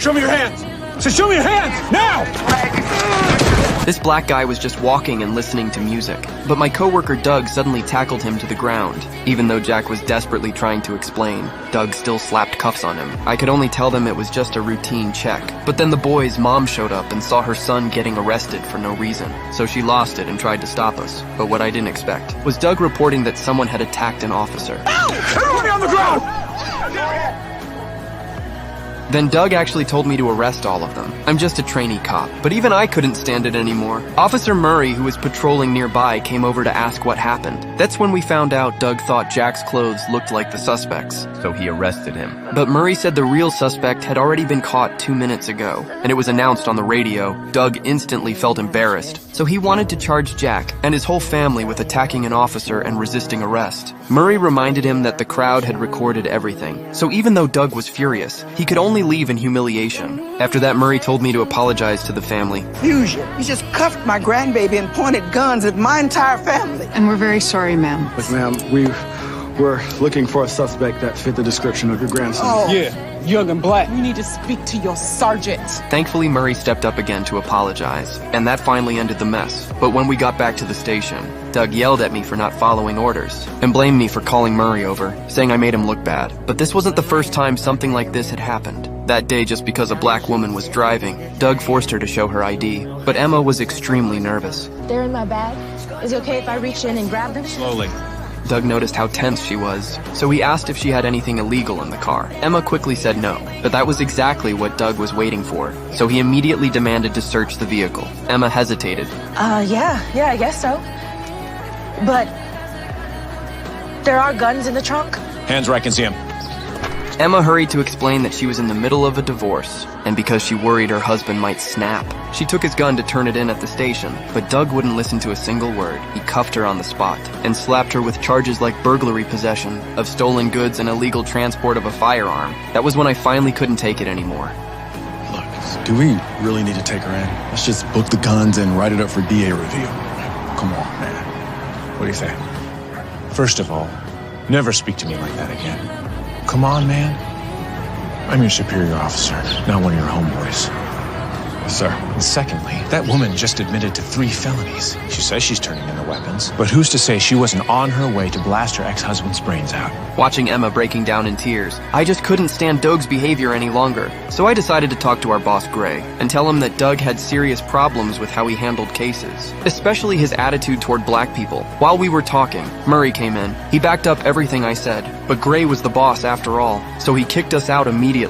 Show me your hands! So show me your hands, now! This black guy was just walking and listening to music, but my coworker Doug suddenly tackled him to the ground. Even though Jack was desperately trying to explain, Doug still slapped cuffs on him. I could only tell them it was just a routine check. But then the boy's mom showed up and saw her son getting arrested for no reason, so she lost it and tried to stop us. But what I didn't expect was Doug reporting that someone had attacked an officer. Everybody on the ground! Then Doug actually told me to arrest all of them. I'm just a trainee cop, but even I couldn't stand it anymore. Officer Murray, who was patrolling nearby, came over to ask what happened. That's when we found out Doug thought Jack's clothes looked like the suspect's, so he arrested him. But Murray said the real suspect had already been caught 2 minutes ago, and it was announced on the radio. Doug instantly felt embarrassed, so he wanted to charge Jack and his whole family with attacking an officer and resisting arrest. Murray reminded him that the crowd had recorded everything, so even though Doug was furious, he could only leave in humiliation. After that, Murray told me to apologize to the family. Fusion, you just cuffed my grandbaby and pointed guns at my entire family. And we're very sorry, ma'am. Look, ma'am, we're looking for a suspect that fit the description of your grandson. Oh. Yeah, young and black. You need to speak to your sergeant. Thankfully, Murray stepped up again to apologize, and that finally ended the mess. But when we got back to the station, Doug yelled at me for not following orders, and blamed me for calling Murray over, saying I made him look bad. But this wasn't the first time something like this had happened. That day, just because a black woman was driving, Doug forced her to show her ID, but Emma was extremely nervous. They're in my bag. Is it okay if I reach in and grab them? Slowly. Doug noticed how tense she was, so he asked if she had anything illegal in the car. Emma quickly said no, but that was exactly what Doug was waiting for, so he immediately demanded to search the vehicle. Emma hesitated. Yeah, I guess so. But there are guns in the trunk? Hands where I can see him. Emma hurried to explain that she was in the middle of a divorce, and because she worried her husband might snap, she took his gun to turn it in at the station. But Doug wouldn't listen to a single word. He cuffed her on the spot and slapped her with charges like burglary, possession of stolen goods, and illegal transport of a firearm. That was when I finally couldn't take it anymore. Look, do we really need to take her in? Let's just book the guns and write it up for DA review. Come on, man. What do you say? First of all, never speak to me like that again. Come on, man. I'm your superior officer, not one of your homeboys. Yes, sir. And secondly, that woman just admitted to 3 felonies. She says she's turning in the weapons, but who's to say she wasn't on her way to blast her ex-husband's brains out? Watching Emma breaking down in tears, I just couldn't stand Doug's behavior any longer. So I decided to talk to our boss, Gray, and tell him that Doug had serious problems with how he handled cases, especially his attitude toward black people. While we were talking, Murray came in. He backed up everything I said, but Gray was the boss after all, so he kicked us out immediately.